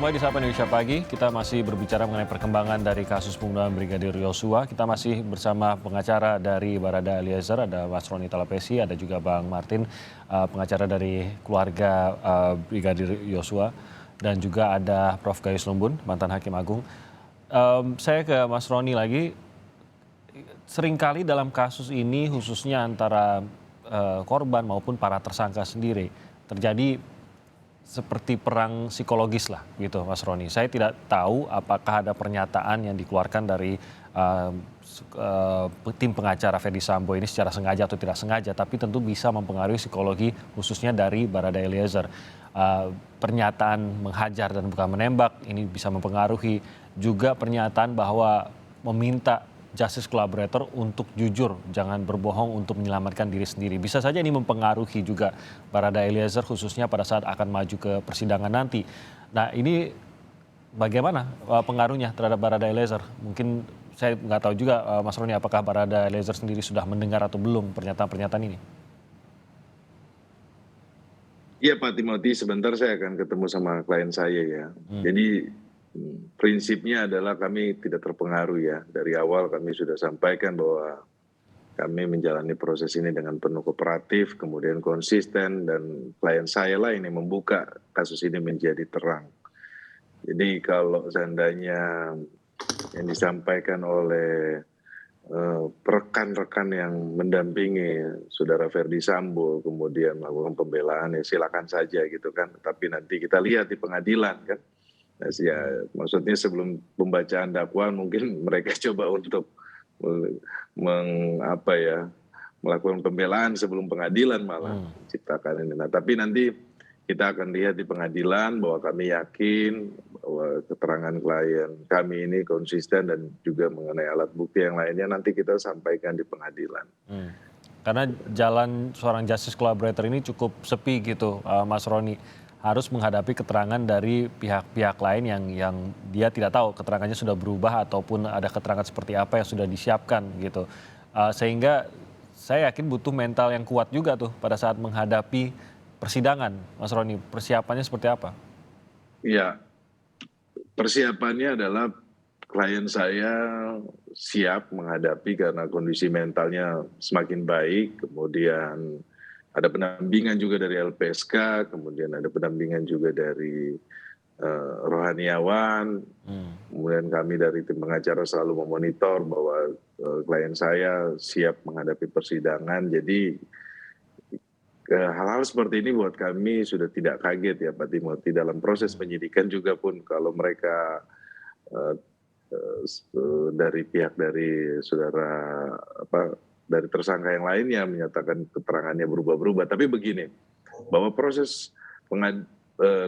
kembali di Sapa Indonesia Pagi. Kita masih berbicara mengenai perkembangan dari kasus pembunuhan Brigadir Yosua. Kita masih bersama pengacara dari Barada Eliezer, ada Mas Roni Talapesi, ada juga Bang Martin, pengacara dari keluarga Brigadir Yosua. Dan juga ada Prof. Gayus Lumbun, mantan Hakim Agung. Saya ke Mas Roni lagi. Seringkali dalam kasus ini khususnya antara korban maupun para tersangka sendiri terjadi seperti perang psikologis lah gitu Mas Roni. Saya tidak tahu apakah ada pernyataan yang dikeluarkan dari tim pengacara Ferdy Sambo ini secara sengaja atau tidak sengaja, tapi tentu bisa mempengaruhi psikologi khususnya dari Barada Eliezer. Pernyataan menghajar dan bukan menembak ini bisa mempengaruhi, juga pernyataan bahwa meminta justice collaborator untuk jujur, jangan berbohong untuk menyelamatkan diri sendiri. Bisa saja ini mempengaruhi juga Barada Eliezer khususnya pada saat akan maju ke persidangan nanti. Nah ini bagaimana pengaruhnya terhadap Barada Eliezer? Mungkin saya nggak tahu juga Mas Roni apakah Barada Eliezer sendiri sudah mendengar atau belum pernyataan-pernyataan ini? Iya Pak Timothy, sebentar saya akan ketemu sama klien saya ya. Jadi prinsipnya adalah kami tidak terpengaruh ya. Dari awal kami sudah sampaikan bahwa kami menjalani proses ini dengan penuh kooperatif, kemudian konsisten, dan klien saya lah ini membuka kasus ini menjadi terang. Jadi kalau seandainya yang disampaikan oleh rekan-rekan yang mendampingi saudara Ferdy Sambo kemudian melakukan pembelaan, ya silakan saja gitu kan. Tapi nanti kita lihat di pengadilan kan. Nah, ya, maksudnya sebelum pembacaan dakwaan mungkin mereka coba untuk melakukan pembelaan sebelum pengadilan malah menciptakan ini. Nah, tapi nanti kita akan lihat di pengadilan bahwa kami yakin bahwa keterangan klien kami ini konsisten dan juga mengenai alat bukti yang lainnya nanti kita sampaikan di pengadilan. Karena jalan seorang justice collaborator ini cukup sepi gitu, Mas Roni. Harus menghadapi keterangan dari pihak-pihak lain yang dia tidak tahu keterangannya sudah berubah ataupun ada keterangan seperti apa yang sudah disiapkan gitu. Sehingga saya yakin butuh mental yang kuat juga tuh pada saat menghadapi persidangan, Mas Roni. Persiapannya seperti apa? Iya, persiapannya adalah klien saya siap menghadapi karena kondisi mentalnya semakin baik, kemudian ada pendampingan juga dari LPSK, kemudian ada pendampingan juga dari rohaniawan, kemudian kami dari tim pengacara selalu memonitor bahwa klien saya siap menghadapi persidangan. Jadi hal-hal seperti ini buat kami sudah tidak kaget ya Pak Timothy. Dalam proses penyidikan juga pun kalau mereka dari pihak dari saudara dari tersangka yang lainnya menyatakan keterangannya berubah-berubah. Tapi begini, bahwa proses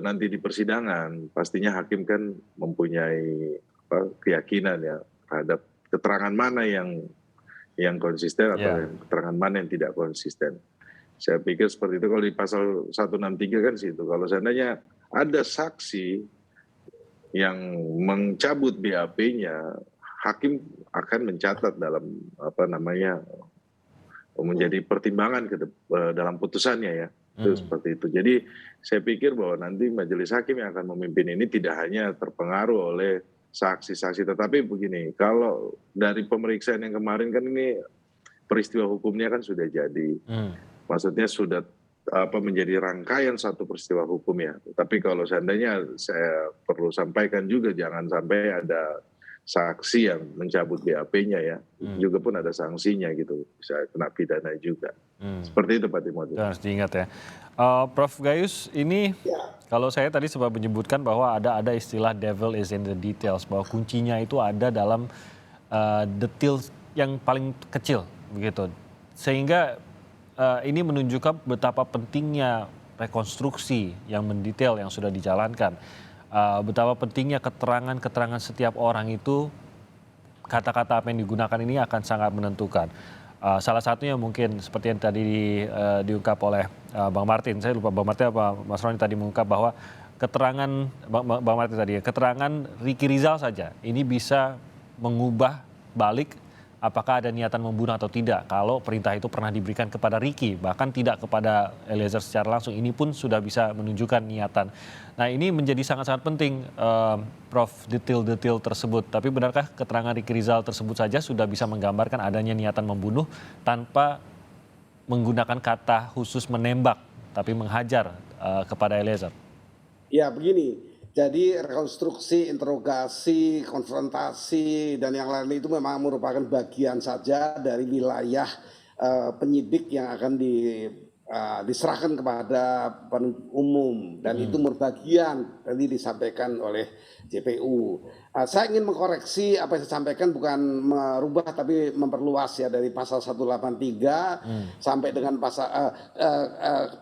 nanti di persidangan pastinya hakim kan mempunyai keyakinan ya terhadap keterangan mana yang konsisten atau keterangan mana yang tidak konsisten. Saya pikir seperti itu. Kalau di pasal 163 kan situ. Kalau seandainya ada saksi yang mencabut BAP-nya, hakim akan mencatat dalam menjadi pertimbangan dalam putusannya ya. Itu seperti itu. Jadi saya pikir bahwa nanti majelis hakim yang akan memimpin ini tidak hanya terpengaruh oleh saksi-saksi, tetapi begini, kalau dari pemeriksaan yang kemarin kan ini peristiwa hukumnya kan sudah jadi. Maksudnya sudah menjadi rangkaian satu peristiwa hukum ya. Tapi kalau seandainya saya perlu sampaikan juga jangan sampai ada saksi yang mencabut BAP-nya ya. Juga pun ada sanksinya gitu. Bisa kena pidana juga. Seperti itu Pak Timothy. Harus diingat ya. Prof. Gayus, ini kalau saya tadi sempat menyebutkan bahwa ada istilah devil is in the details. Bahwa kuncinya itu ada dalam detail yang paling kecil begitu. Sehingga ini menunjukkan betapa pentingnya rekonstruksi yang mendetail yang sudah dijalankan. Betapa pentingnya keterangan-keterangan setiap orang itu, kata-kata apa yang digunakan ini akan sangat menentukan. Salah satunya mungkin seperti yang tadi diungkap oleh Bang Martin. Saya lupa Bang Martin apa Mas Roni tadi mengungkap bahwa keterangan Bang Martin tadi, keterangan Ricky Rizal saja ini bisa mengubah balik apakah ada niatan membunuh atau tidak. Kalau perintah itu pernah diberikan kepada Ricky, bahkan tidak kepada Eliezer secara langsung, ini pun sudah bisa menunjukkan niatan. Nah ini menjadi sangat-sangat penting, Prof, detail-detail tersebut. Tapi benarkah keterangan Ricky Rizal tersebut saja sudah bisa menggambarkan adanya niatan membunuh tanpa menggunakan kata khusus menembak, tapi menghajar kepada Eliezer? Ya begini, jadi rekonstruksi, interogasi, konfrontasi, dan yang lain itu memang merupakan bagian saja dari wilayah penyidik yang akan diserahkan kepada penuntut umum, dan itu berbagian tadi disampaikan oleh JPU. Saya ingin mengkoreksi apa yang saya sampaikan, bukan merubah tapi memperluas ya, dari pasal 183 sampai dengan pasal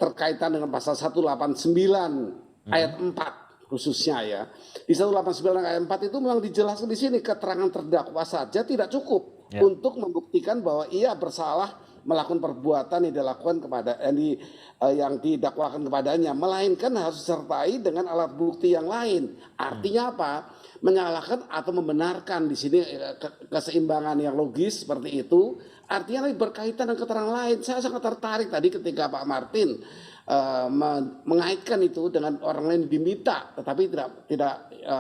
terkaitan dengan pasal 189 ayat 4 khususnya ya. Di 189 ayat 4 itu memang dijelaskan di sini keterangan terdakwa saja tidak cukup untuk membuktikan bahwa ia bersalah melakukan perbuatan yang dilakukan kepada yang didakwakan kepadanya, melainkan harus disertai dengan alat bukti yang lain. Artinya apa? Menyalahkan atau membenarkan, di sini keseimbangan yang logis seperti itu. Artinya berkaitan dengan keterangan lain. Saya sangat tertarik tadi ketika Pak Martin mengaitkan itu dengan orang lain diminta, tetapi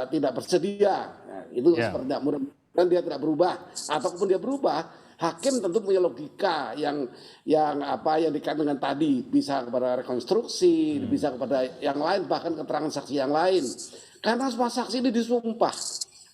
tidak bersedia. Nah, itu seperti mudah-mudahan dia tidak berubah, ataupun dia berubah. Hakim tentu punya logika yang dikatakan dengan tadi, bisa kepada rekonstruksi, bisa kepada yang lain, bahkan keterangan saksi yang lain. Karena semua saksi ini disumpah.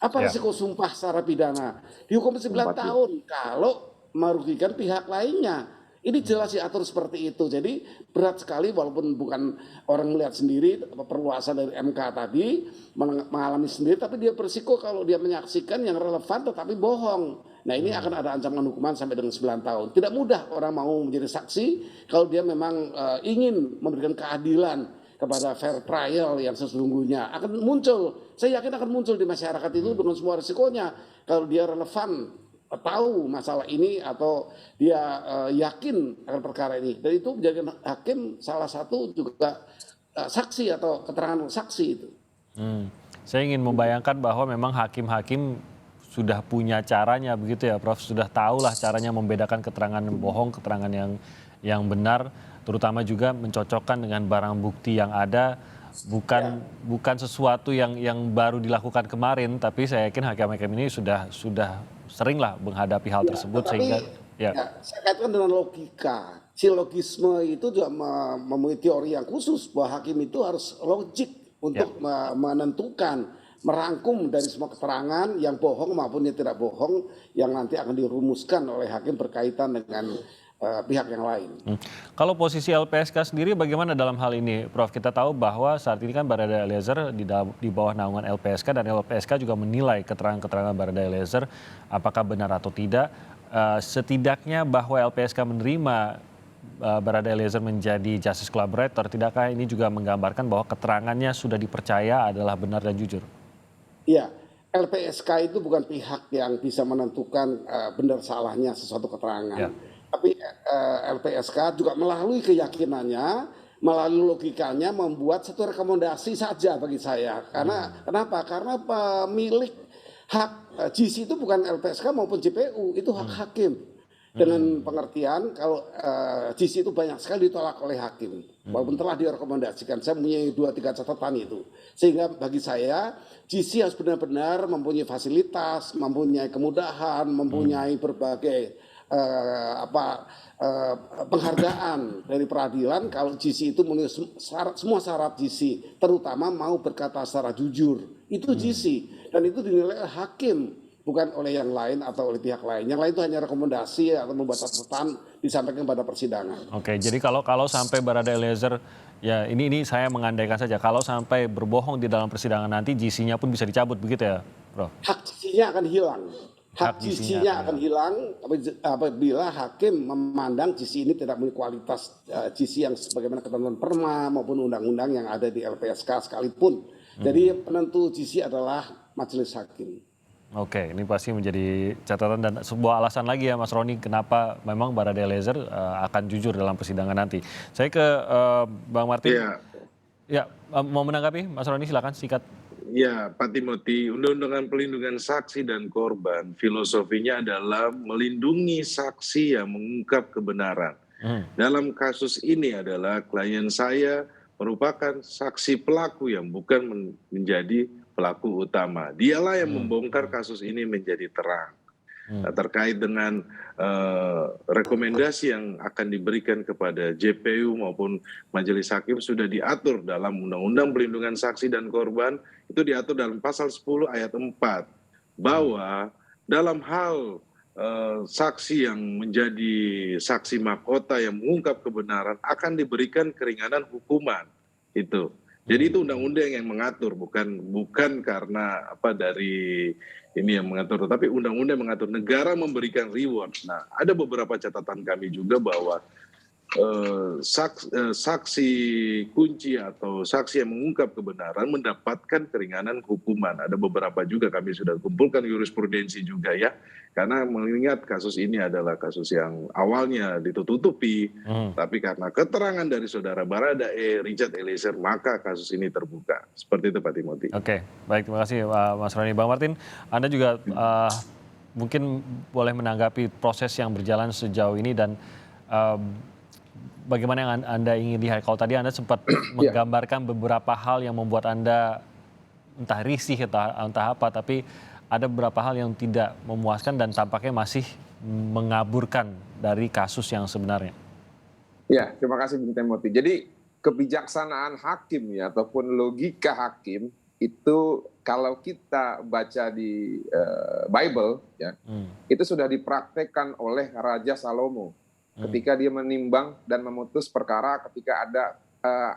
Apa risiko sumpah secara pidana? Dihukum 9 tahun kalau merugikan pihak lainnya. Ini jelas diatur seperti itu. Jadi berat sekali, walaupun bukan orang melihat sendiri perluasan dari MK tadi, mengalami sendiri, tapi dia berisiko kalau dia menyaksikan yang relevan tetapi bohong. Nah ini akan ada ancaman hukuman sampai dengan 9 tahun. Tidak mudah orang mau menjadi saksi kalau dia memang ingin memberikan keadilan kepada fair trial yang sesungguhnya. Akan muncul, saya yakin akan muncul di masyarakat itu dengan semua risikonya. Kalau dia relevan, tahu masalah ini, atau dia yakin akan perkara ini, dan itu menjadi hakim salah satu juga saksi atau keterangan saksi itu. Saya ingin membayangkan bahwa memang hakim-hakim sudah punya caranya begitu ya, Prof, sudah tahulah caranya membedakan keterangan bohong, keterangan yang benar, terutama juga mencocokkan dengan barang bukti yang ada. Bukan sesuatu yang baru dilakukan kemarin, tapi saya yakin hakim-hakim ini sudah seringlah menghadapi hal tersebut, sehingga saya kaitkan dengan logika. Silogisme itu juga memiliki teori yang khusus bahwa hakim itu harus logik untuk menentukan, merangkum dari semua keterangan yang bohong maupun yang tidak bohong yang nanti akan dirumuskan oleh hakim berkaitan dengan pihak yang lain. Kalau posisi LPSK sendiri bagaimana dalam hal ini, Prof? Kita tahu bahwa saat ini kan Barada Eliezer di bawah naungan LPSK, dan LPSK juga menilai keterangan-keterangan Barada Eliezer apakah benar atau tidak. Setidaknya bahwa LPSK menerima Barada Eliezer menjadi justice collaborator, tidakkah ini juga menggambarkan bahwa keterangannya sudah dipercaya adalah benar dan jujur? Iya, LPSK itu bukan pihak yang bisa menentukan benar salahnya sesuatu keterangan. Tapi LPSK juga melalui keyakinannya, melalui logikanya membuat satu rekomendasi saja bagi saya. Karena kenapa? Karena pemilik hak GC itu bukan LPSK maupun JPU, itu hak hakim. Dengan pengertian kalau GC itu banyak sekali ditolak oleh hakim, walaupun telah direkomendasikan. Saya mempunyai 2-3 catatan itu. Sehingga bagi saya GC harus benar-benar mempunyai fasilitas, mempunyai kemudahan, mempunyai berbagai penghargaan dari peradilan kalau GC itu memenuhi semua syarat GC, terutama mau berkata secara jujur. Itu GC, dan itu dinilai hakim, bukan oleh yang lain atau oleh pihak lain. Yang lain itu hanya rekomendasi atau membuat catatan disampaikan pada persidangan. Oke, jadi kalau sampai Barada Eliezer, ya ini saya mengandaikan saja, kalau sampai berbohong di dalam persidangan nanti GC-nya pun bisa dicabut begitu ya, Prof? Hak GC-nya akan hilang. Hak GC-nya akan hilang apabila hakim memandang GC ini tidak memiliki kualitas GC yang sebagaimana ketentuan Perma maupun undang-undang yang ada di LPSK sekalipun. Jadi penentu GC adalah majelis hakim. Oke, ini pasti menjadi catatan dan sebuah alasan lagi ya Mas Roni, kenapa memang Barada Eliezer akan jujur dalam persidangan nanti. Saya ke Bang Martin. Ya, mau menanggapi Mas Roni, silakan singkat. Ya, Pak Timothy, Undang-Undang Pelindungan Saksi dan Korban, filosofinya adalah melindungi saksi yang mengungkap kebenaran. Hmm. Dalam kasus ini adalah klien saya merupakan saksi pelaku yang bukan menjadi pelaku utama. Dialah yang membongkar kasus ini menjadi terang. Nah, terkait dengan rekomendasi yang akan diberikan kepada JPU maupun Majelis Hakim sudah diatur dalam Undang-Undang Pelindungan Saksi dan Korban, itu diatur dalam pasal 10 ayat 4 bahwa dalam hal saksi yang menjadi saksi mahkota yang mengungkap kebenaran akan diberikan keringanan hukuman itu. Jadi itu undang-undang yang mengatur, bukan karena apa dari ini yang mengatur, tetapi undang-undang mengatur, negara memberikan reward. Nah, ada beberapa catatan kami juga bahwa saksi kunci atau saksi yang mengungkap kebenaran mendapatkan keringanan hukuman. Ada beberapa juga kami sudah kumpulkan jurisprudensi juga ya, karena mengingat kasus ini adalah kasus yang awalnya ditutupi, tapi karena keterangan dari saudara Baradae, Richard Eliezer, maka kasus ini terbuka. Seperti itu Pak Timothy. Oke, baik, terima kasih Mas Roni. Bang Martin, Anda juga mungkin boleh menanggapi proses yang berjalan sejauh ini dan bagaimana yang Anda ingin lihat. Kalau tadi Anda sempat menggambarkan beberapa hal yang membuat Anda entah risih, entah apa, tapi ada beberapa hal yang tidak memuaskan dan tampaknya masih mengaburkan dari kasus yang sebenarnya. Ya, terima kasih Bung Timothy. Jadi kebijaksanaan hakim ya ataupun logika hakim itu kalau kita baca di Bible ya, itu sudah dipraktekkan oleh Raja Salomo ketika dia menimbang dan memutus perkara ketika ada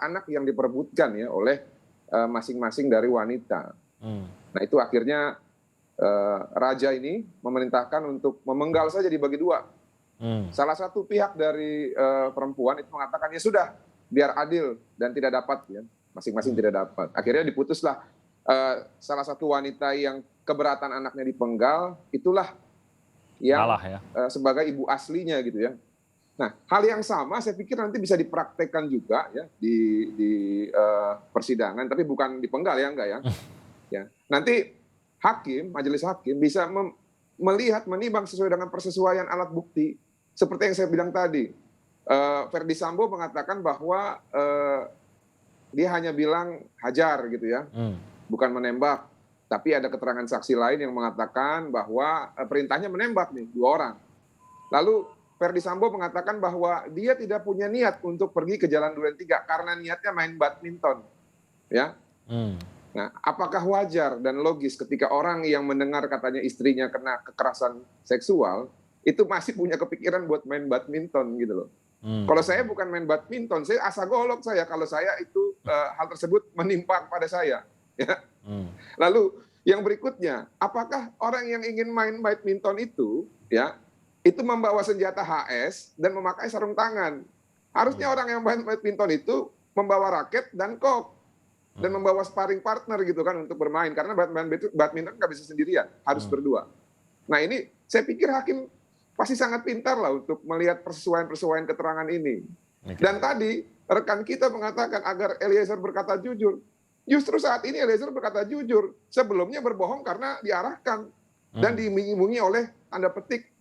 anak yang diperebutkan ya oleh masing-masing dari wanita. Nah itu akhirnya raja ini memerintahkan untuk memenggal saja dibagi dua. Salah satu pihak dari perempuan itu mengatakan ya sudah biar adil dan tidak dapat ya, masing-masing tidak dapat. Akhirnya diputuslah salah satu wanita yang keberatan anaknya dipenggal itulah yang sebagai ibu aslinya gitu ya. Nah, hal yang sama saya pikir nanti bisa dipraktekkan juga ya di persidangan, tapi bukan dipenggal ya, enggak ya. Ya. Nanti hakim, majelis hakim bisa menimbang sesuai dengan persesuaian alat bukti. Seperti yang saya bilang tadi, Verdi Sambo mengatakan bahwa dia hanya bilang hajar gitu ya, bukan menembak. Tapi ada keterangan saksi lain yang mengatakan bahwa perintahnya menembak nih, 2 orang. Lalu Verdi Sambo mengatakan bahwa dia tidak punya niat untuk pergi ke Jalan Duren 3 karena niatnya main badminton. Ya. Nah, apakah wajar dan logis ketika orang yang mendengar katanya istrinya kena kekerasan seksual itu masih punya kepikiran buat main badminton gitu loh. Kalau saya bukan main badminton, saya asa golok saya kalau saya itu hal tersebut menimpa pada saya. Ya. Lalu yang berikutnya, apakah orang yang ingin main badminton itu ya itu membawa senjata HS dan memakai sarung tangan? Harusnya orang yang main badminton itu membawa raket dan kok dan membawa sparring partner gitu kan untuk bermain, karena badminton nggak bisa sendirian, harus berdua. Nah ini saya pikir hakim pasti sangat pintar lah untuk melihat persesuaian keterangan ini. Dan tadi rekan kita mengatakan agar Eliezer berkata jujur. Justru saat ini Eliezer berkata jujur, sebelumnya berbohong karena diarahkan dan diiming-imingi oleh tanda petik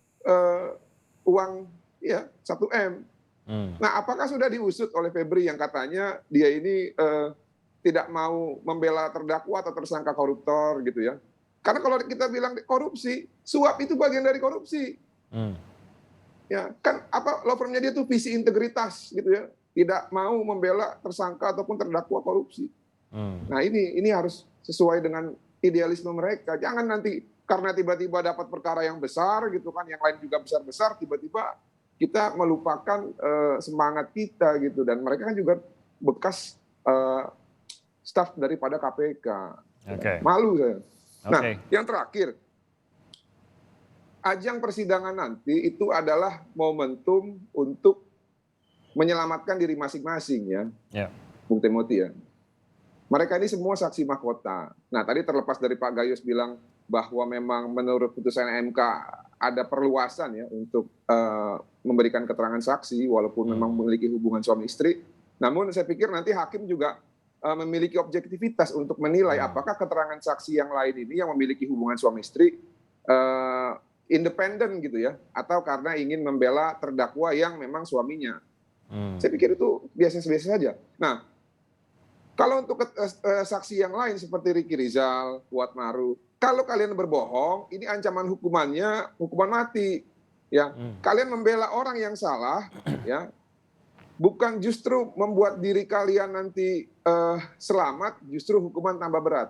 uang ya 1M. Nah, apakah sudah diusut oleh Febri yang katanya dia ini tidak mau membela terdakwa atau tersangka koruptor gitu ya? Karena kalau kita bilang korupsi, suap itu bagian dari korupsi. Ya, kan apa law firm-nya dia tuh visi integritas gitu ya, tidak mau membela tersangka ataupun terdakwa korupsi. Nah, ini harus sesuai dengan idealisme mereka. Jangan nanti karena tiba-tiba dapat perkara yang besar gitu kan, yang lain juga besar-besar, tiba-tiba kita melupakan semangat kita gitu. Dan mereka kan juga bekas staf daripada KPK. Malu saya. Nah, yang terakhir, ajang persidangan nanti itu adalah momentum untuk menyelamatkan diri masing-masing ya, Bung Timothy ya. Mereka ini semua saksi mahkota. Nah, tadi terlepas dari Pak Gayus bilang bahwa memang menurut putusan MK ada perluasan ya untuk memberikan keterangan saksi walaupun memang memiliki hubungan suami istri. Namun saya pikir nanti hakim juga memiliki objektivitas untuk menilai apakah keterangan saksi yang lain ini yang memiliki hubungan suami istri independen gitu ya, atau karena ingin membela terdakwa yang memang suaminya. Saya pikir itu biasa-biasa saja. Nah, kalau untuk saksi yang lain seperti Ricky Rizal, Kuat Maruf, kalau kalian berbohong, ini ancaman hukumannya hukuman mati. Ya, kalian membela orang yang salah, ya, bukan justru membuat diri kalian nanti selamat, justru hukuman tambah berat.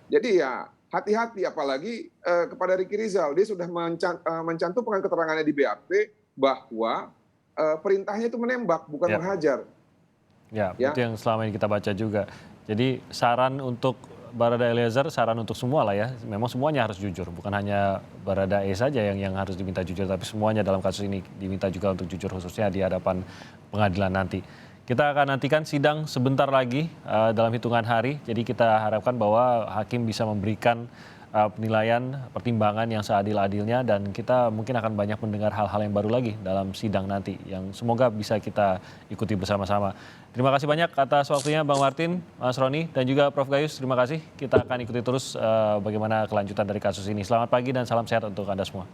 Jadi ya hati-hati, apalagi kepada Ricky Rizal, dia sudah mencantumkan keterangannya di BAP bahwa perintahnya itu menembak, bukan menghajar. Ya, itu yang selama ini kita baca juga. Jadi saran untuk Barada Eliezer, saran untuk semua lah ya. Memang semuanya harus jujur, bukan hanya Barada E saja yang harus diminta jujur, tapi semuanya dalam kasus ini diminta juga untuk jujur, khususnya di hadapan pengadilan nanti. Kita akan nantikan sidang sebentar lagi dalam hitungan hari. Jadi kita harapkan bahwa hakim bisa memberikan penilaian, pertimbangan yang seadil-adilnya, dan kita mungkin akan banyak mendengar hal-hal yang baru lagi dalam sidang nanti yang semoga bisa kita ikuti bersama-sama. Terima kasih banyak atas waktunya Bang Martin, Mas Roni, dan juga Prof. Gayus. Terima kasih. Kita akan ikuti terus bagaimana kelanjutan dari kasus ini. Selamat pagi dan salam sehat untuk Anda semua.